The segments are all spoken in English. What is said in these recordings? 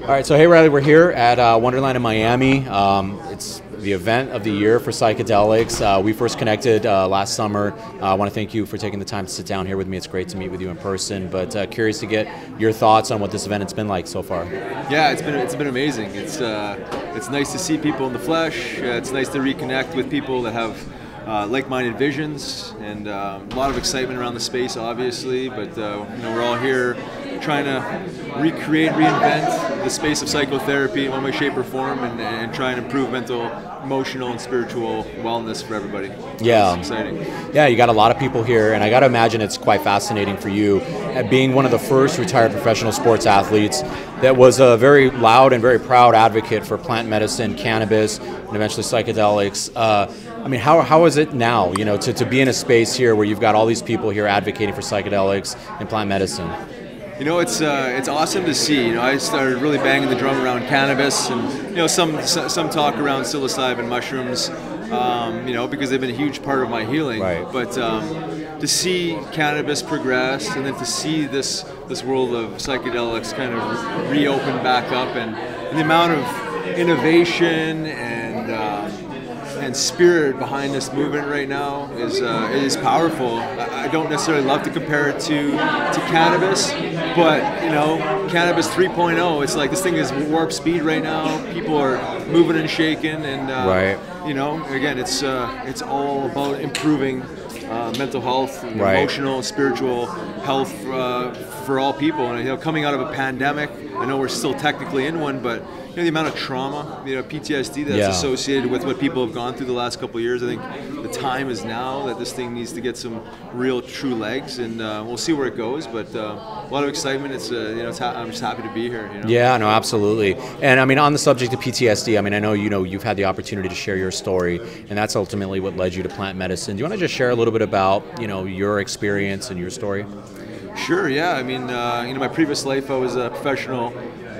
All right, so hey Riley, we're here at Wonderland in Miami. It's the event of the year for psychedelics. We first connected last summer. I want to thank you for taking the time to sit down here with me. It's great to meet with you in person, but curious to get your thoughts on what this event has been like so far. Yeah, it's been amazing. It's nice to see people in the flesh. It's nice to reconnect with people that have like-minded visions, and a lot of excitement around the space, obviously. But we're all here trying to recreate, reinvent the space of psychotherapy in one way, shape, or form, and try and improve mental, emotional, and spiritual wellness for everybody. Yeah, it's exciting. Yeah, you got a lot of people here, and I got to imagine it's quite fascinating for you, at being one of the first retired professional sports athletes that was a very loud and very proud advocate for plant medicine, cannabis, and eventually psychedelics. I mean, how is it now, to be in a space here where you've got all these people here advocating for psychedelics and plant medicine? It's awesome to see. I started really banging the drum around cannabis, and some talk around psilocybin mushrooms, because they've been a huge part of my healing. Right. But to see cannabis progress, and then to see this world of psychedelics kind of reopen back up, and the amount of innovation and spirit behind this movement right now is powerful. I don't necessarily love to compare it to cannabis, but cannabis 3.0. It's like this thing is warp speed right now. People are moving and shaking, and right. Again, it's all about improving mental health, right. emotional, spiritual health for all people. And coming out of a pandemic, I know we're still technically in one, but the amount of trauma, PTSD that's associated with what people have gone through the last couple of years. I think the time is now that this thing needs to get some real, true legs, and we'll see where it goes. But a lot of excitement. I'm just happy to be here. Yeah, no, absolutely. And I mean, on the subject of PTSD, I mean, I know you've had the opportunity to share your story, and that's ultimately what led you to plant medicine. Do you want to just share a little bit about your experience and your story? Sure. Yeah. I mean, my previous life, I was a professional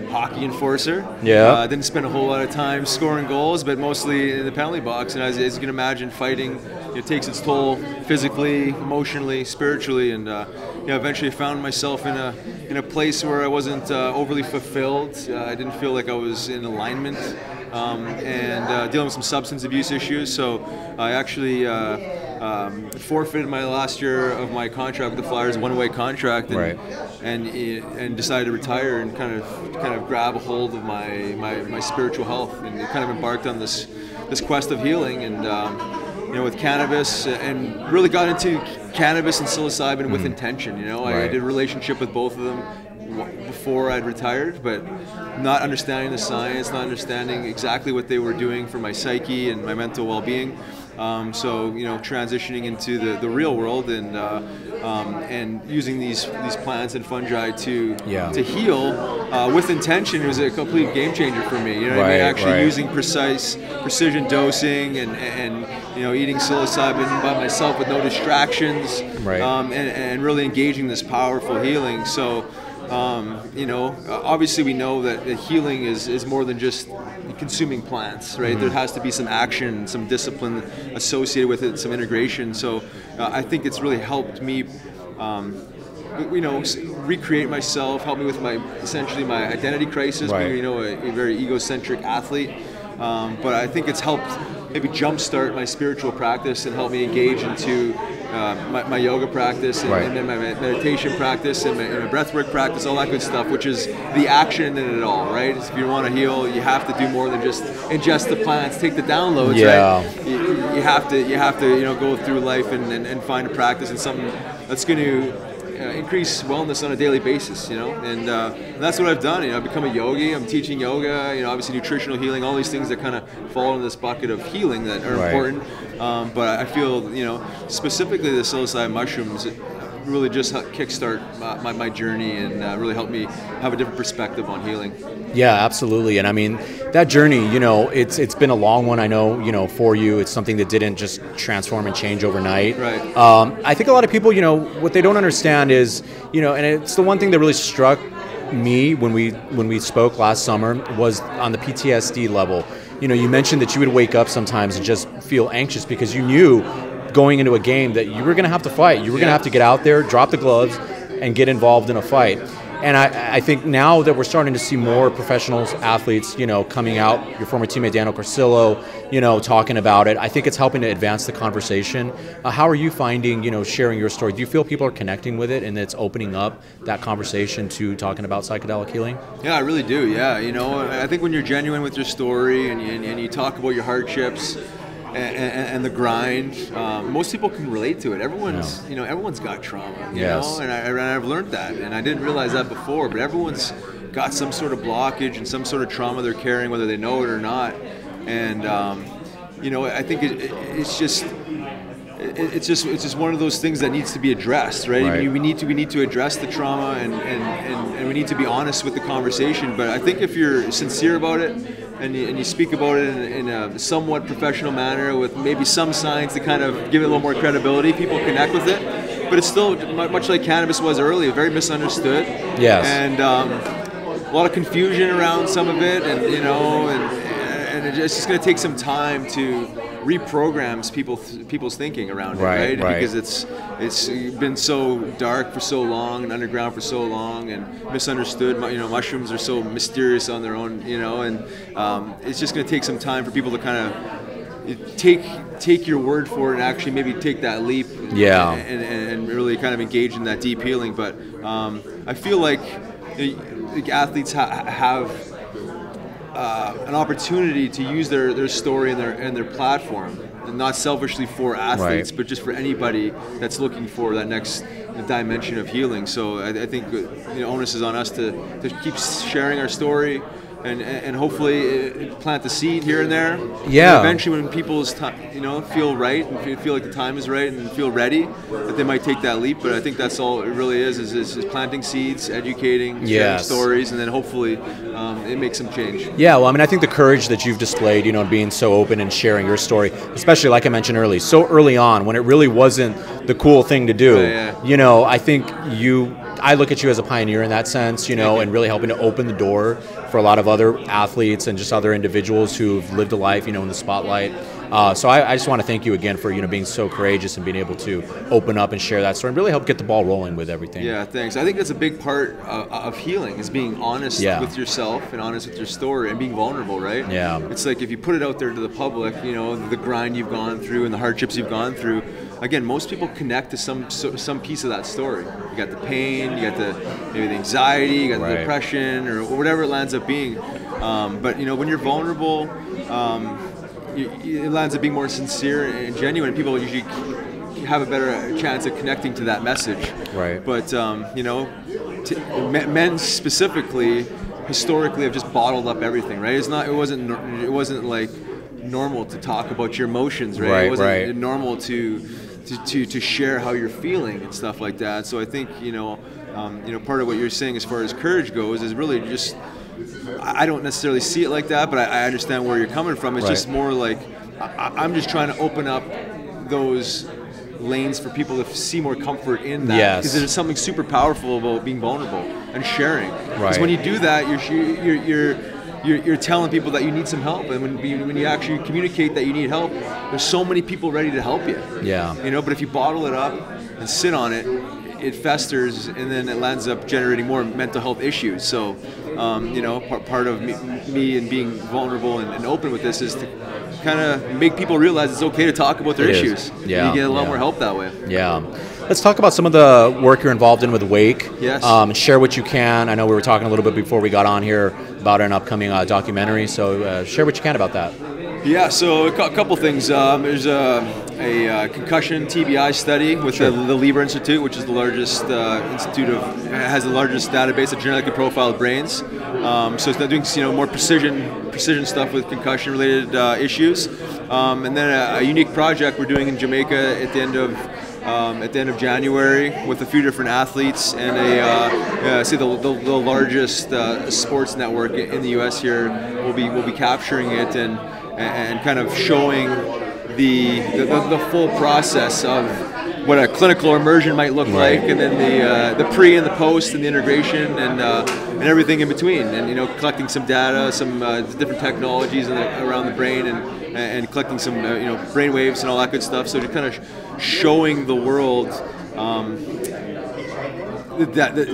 hockey enforcer. Yeah. Didn't spend a whole lot of time scoring goals, but mostly in the penalty box. And as you can imagine, fighting takes its toll physically, emotionally, spiritually, and eventually found myself in a place where I wasn't overly fulfilled. I didn't feel like I was in alignment, and dealing with some substance abuse issues. So I actually forfeited my last year of my contract with the Flores, one-way contract, and, right. and decided to retire and kind of grab a hold of my spiritual health, and kind of embarked on this quest of healing, and with cannabis, and really got into cannabis and psilocybin with intention. Right. I did a relationship with both of them before I'd retired, but not understanding the science, not understanding exactly what they were doing for my psyche and my mental well-being. So transitioning into the real world, and using these plants and fungi to heal with intention was a complete game changer for me. Right, I mean? Actually right. using precision dosing, and eating psilocybin by myself with no distractions, right. and really engaging this powerful healing. So obviously we know that healing is more than just consuming plants, right? Mm-hmm. There has to be some action, some discipline associated with it, some integration. So I think it's really helped me, recreate myself, help me with essentially my identity crisis, right. being, a very ego-centric athlete. But I think it's helped maybe jumpstart my spiritual practice and help me engage into my yoga practice, and, right. and then my meditation practice, and my breathwork practice, all that good stuff, which is the action in it all, right? If you want to heal, you have to do more than just ingest the plants, take the downloads, right? You have to go through life and find a practice and something that's going to increase wellness on a daily basis, and that's what I've done. I've become a yogi. I'm teaching yoga, obviously nutritional healing, all these things that kind of fall in this bucket of healing that are right. important. But I feel, specifically the psilocybin mushrooms really just kickstart my journey, and really helped me have a different perspective on healing. Yeah, absolutely. And I mean, that journey, it's been a long one, I know, for you. It's something that didn't just transform and change overnight. Right. I think a lot of people, what they don't understand is, and it's the one thing that really struck me when we spoke last summer, was on the PTSD level. You mentioned that you would wake up sometimes and just feel anxious because you knew going into a game that you were going to have to fight. You were going to have to get out there, drop the gloves, and get involved in a fight. And I think now that we're starting to see more professional athletes, coming out, your former teammate Daniel Corsillo, talking about it, I think it's helping to advance the conversation. How are you finding, sharing your story? Do you feel people are connecting with it and it's opening up that conversation to talking about psychedelic healing? Yeah, I really do. Yeah, I think when you're genuine with your story and you talk about your hardships and the grind, most people can relate to it. Everyone's got trauma. Yes. And I've learned that, and I didn't realize that before. But everyone's got some sort of blockage and some sort of trauma they're carrying, whether they know it or not. And I think it's just one of those things that needs to be addressed, right? Right. I mean, we need to address the trauma and we need to be honest with the conversation. But I think if you're sincere about it and you speak about it in a somewhat professional manner with maybe some science to kind of give it a little more credibility, people connect with it. But it's still much like cannabis was earlier, very misunderstood. Yes. And a lot of confusion around some of it, and it's just going to take some time to reprogram people's thinking around it, right? Because it's been so dark for so long and underground for so long and misunderstood. Mushrooms are so mysterious on their own, and it's just going to take some time for people to kind of take your word for it and actually maybe take that leap, and really kind of engage in that deep healing. But I feel like athletes have an opportunity to use their story and their platform, and not selfishly for athletes, but just for anybody that's looking for that next dimension of healing. So I think the onus is on us to keep sharing our story. And hopefully plant the seed here and there. Yeah. And eventually, when people's feel right and feel like the time is right and feel ready, that they might take that leap. But I think that's all it really is planting seeds, educating, sharing stories, and then hopefully it makes some change. Yeah. Well, I mean, I think the courage that you've displayed, being so open and sharing your story, especially like I mentioned so early on when it really wasn't the cool thing to do. I think I look at you as a pioneer in that sense, and really helping to open the door for a lot of other athletes and just other individuals who've lived a life, in the spotlight. So I just want to thank you again for, being so courageous and being able to open up and share that story and really help get the ball rolling with everything. Yeah, thanks. I think that's a big part of healing is being honest with yourself and honest with your story and being vulnerable, right? Yeah. It's like if you put it out there to the public, the grind you've gone through and the hardships you've gone through, again, most people connect to some piece of that story. You got the pain, you got maybe the anxiety, you got the depression, or whatever it lands up being. But when you're vulnerable, it lands up being more sincere and genuine. People usually have a better chance of connecting to that message. Right. But men specifically, historically, have just bottled up everything. Right. It wasn't like normal to talk about your emotions. Right. It wasn't normal to share how you're feeling and stuff like that. So I think part of what you're saying as far as courage goes is really just, I don't necessarily see it like that, but I understand where you're coming from. It's just more like I'm just trying to open up those lanes for people to see more comfort in that, because there's something super powerful about being vulnerable and sharing. Because when you do that, you're telling people that you need some help, and when you actually communicate that you need help, there's so many people ready to help you. Yeah. But if you bottle it up and sit on it, it festers, and then it lands up generating more mental health issues. So, part of me and being vulnerable and open with this is to kind of make people realize it's okay to talk about their issues. Yeah. And you get a lot more help that way. Yeah. Let's talk about some of the work you're involved in with Wake. Yes. And share what you can. I know we were talking a little bit before we got on here about an upcoming documentary, so share what you can about that. Yeah, so a couple things. There's a concussion TBI study with the Lieber Institute, which is the largest has the largest database of genetically profiled brains. So it's not doing more precision stuff with concussion-related issues. And then a unique project we're doing in Jamaica at the end of January with a few different athletes and the largest sports network in the U.S. here. We'll be capturing it and kind of showing the full process of what a clinical immersion might look like, and then the pre and the post and the integration and everything in between, and collecting some data, some different technologies around the brain, and collecting some brain waves and all that good stuff. So just kind of showing the world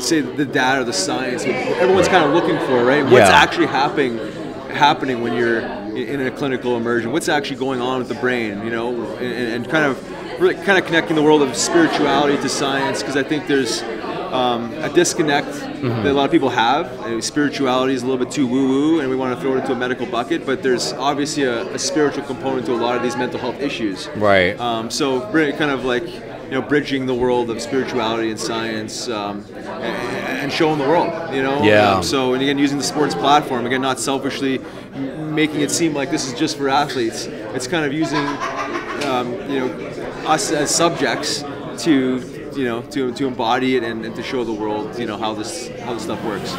say the data, the science, everyone's kind of looking for, right? What's actually happening when you're in a clinical immersion? What's actually going on with the brain, you know, and kind of really kind of connecting the world of spirituality to science, because I think there's a disconnect that a lot of people have. Spirituality is a little bit too woo-woo, and we want to throw it into a medical bucket, but there's obviously a spiritual component to a lot of these mental health issues. Right. So really kind of like, you know, bridging the world of spirituality and science, and showing the world, you know. Yeah. So, and again, using the sports platform, again, not selfishly making it seem like this is just for athletes. It's kind of using, you know, us as subjects to, you know, to embody it and to show the world, you know, how this stuff works.